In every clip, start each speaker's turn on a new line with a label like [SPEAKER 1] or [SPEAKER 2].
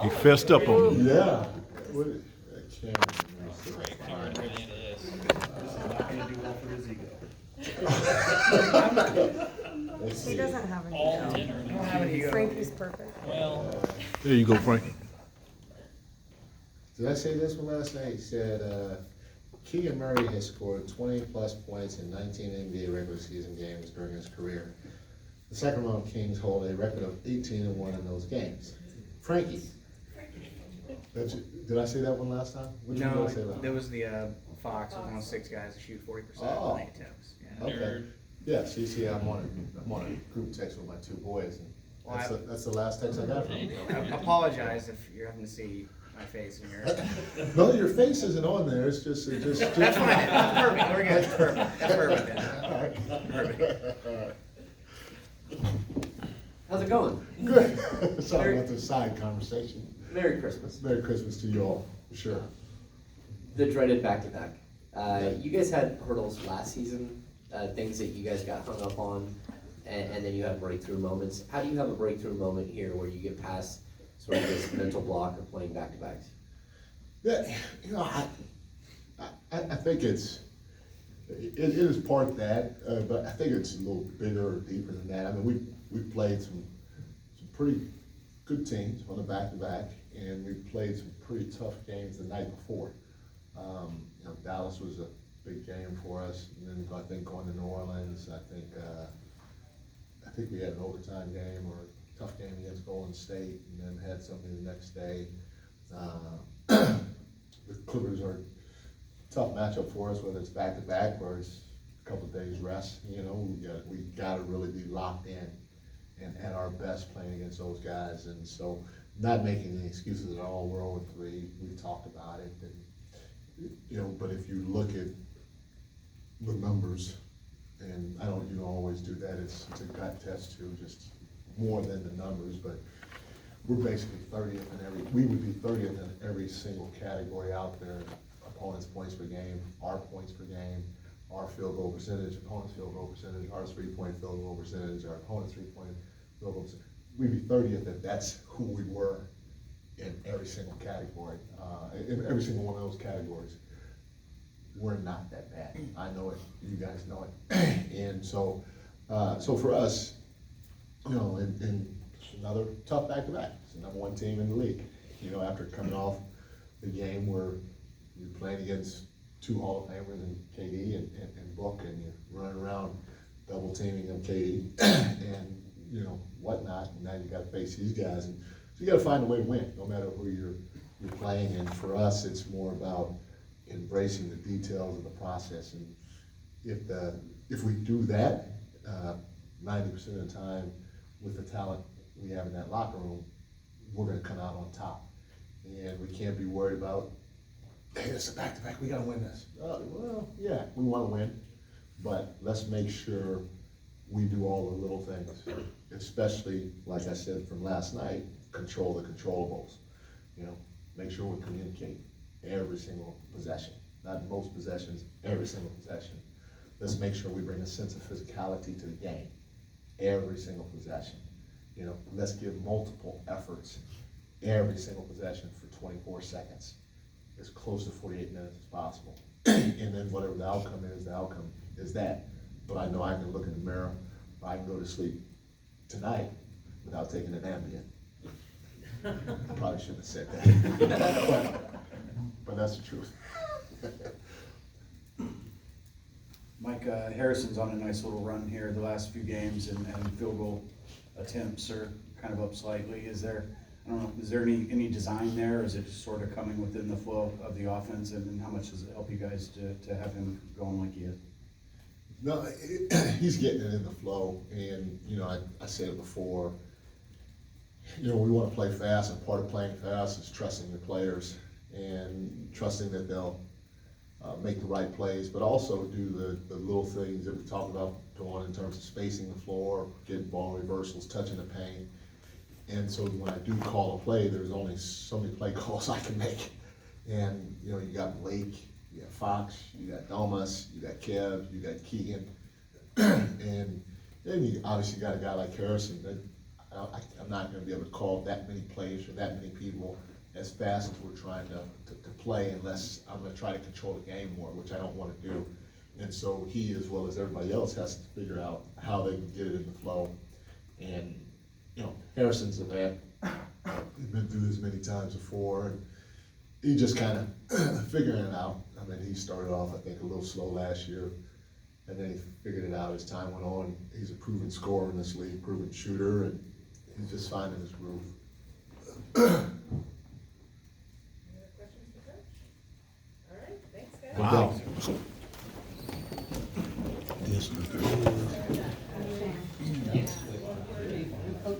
[SPEAKER 1] He fessed up on me.
[SPEAKER 2] Yeah. What is,
[SPEAKER 3] He doesn't have any.
[SPEAKER 4] All dinner.
[SPEAKER 3] Frankie's perfect.
[SPEAKER 4] Well,
[SPEAKER 1] There you go, Frankie.
[SPEAKER 2] Did I say this one last night? He said, Keegan Murray has scored 20-plus points in 19 NBA regular season games during his career. The Sacramento Kings hold a record of 18-1 in those games. Frankie. Did I say that one last time? Which one
[SPEAKER 5] No,
[SPEAKER 2] did I say last
[SPEAKER 5] there was the Fox with 106 guys that shoot 40%
[SPEAKER 2] Oh.
[SPEAKER 5] of the attempts. Yeah.
[SPEAKER 2] Okay. Yeah, see, I'm on a group text with my two boys, and that's the last text I got from you.
[SPEAKER 5] I apologize if you're having to see my face in here.
[SPEAKER 2] No, your face isn't on there, it's just.
[SPEAKER 5] That's fine, that's perfect, we're good, that's perfect, that's perfect then.
[SPEAKER 2] All right.
[SPEAKER 5] Perfect.
[SPEAKER 2] All right.
[SPEAKER 6] How's it going?
[SPEAKER 2] Good. Sorry about the side conversation.
[SPEAKER 6] Merry Christmas.
[SPEAKER 2] Merry Christmas to you all, for sure.
[SPEAKER 6] The dreaded back-to-back. You guys had hurdles last season, things that you guys got hung up on, and then you had breakthrough moments. How do you have a breakthrough moment here where you get past sort of this mental block of playing back-to-backs?
[SPEAKER 2] Yeah, I think it is part of that, but I think it's a little bigger or deeper than that. I mean, we've played some pretty good teams on the back-to-back, and we played some pretty tough games the night before. Dallas was a big game for us, and then I think going to New Orleans, I think we had an overtime game or a tough game against Golden State, and then had something the next day. The Clippers are a tough matchup for us, whether it's back-to-back or it's a couple of days rest. We got to really be locked in and at our best playing against those guys. And so, not making any excuses at all. We're 0-3. We've talked about it, and but if you look at the numbers, and I don't always do that. It's a gut test too, just more than the numbers, but. We're basically 30th we would be 30th in every single category out there. Opponents' points per game, our points per game, our field goal percentage, opponents' field goal percentage, our 3-point field goal percentage, our opponents' 3-point field goal percentage. We'd be 30th if that's who we were in every single category, in every single one of those categories. We're not that bad. I know it, you guys know it. And so for us, and another tough back-to-back. It's the number one team in the league. After coming off the game where you're playing against two Hall of Famers in KD and Book, and you're running around double teaming them KD and whatnot, and now you got to face these guys, and so you got to find a way to win, no matter who you're playing. And for us, it's more about embracing the details of the process. And if we do that, 90% of the time, with the talent we have in that locker room, we're going to come out on top. And we can't be worried about, hey, it's a back-to-back, we got to win this. Well, yeah, we want to win, but let's make sure we do all the little things, especially, like I said from last night, control the controllables. Make sure we communicate every single possession, not most possessions, every single possession. Let's make sure we bring a sense of physicality to the game, every single possession. Let's give multiple efforts every single possession for 24 seconds, as close to 48 minutes as possible. And then whatever the outcome is that. But I know I can look in the mirror, or I can go to sleep tonight without taking an Ambien. I probably shouldn't have said that. but that's the truth.
[SPEAKER 7] Mike, Harrison's on a nice little run here the last few games, and field goal attempts are kind of up slightly. Is there any design there, or is it just sort of coming within the flow of the offense, and how much does it help you guys to have him going like he is?
[SPEAKER 2] No, he's getting it in the flow, and I said it before, we want to play fast, and part of playing fast is trusting the players and trusting that they'll make the right plays, but also do the little things that we talked about doing in terms of spacing the floor, getting ball reversals, touching the paint. And so when I do call a play, there's only so many play calls I can make. And you got Blake, you got Fox, you got Domas, you got Kev, you got Keegan, and then you obviously got a guy like Harrison. That I'm not gonna be able to call that many plays for that many people as fast as we're trying to play, unless I'm gonna try to control the game more, which I don't wanna do. And so he, as well as everybody else, has to figure out how they can get it in the flow. And, you know, Harrison's a vet, he's been through this many times before, and he just kinda figuring it out. I mean, he started off, I think, a little slow last year, and then he figured it out as time went on. He's a proven scorer in this league, proven shooter, and he's just finding his groove.
[SPEAKER 4] Any other questions for Coach? All right, thanks, guys.
[SPEAKER 1] Wow.
[SPEAKER 4] Oh,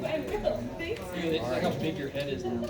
[SPEAKER 4] I will, thanks.
[SPEAKER 8] Look how big your head is now.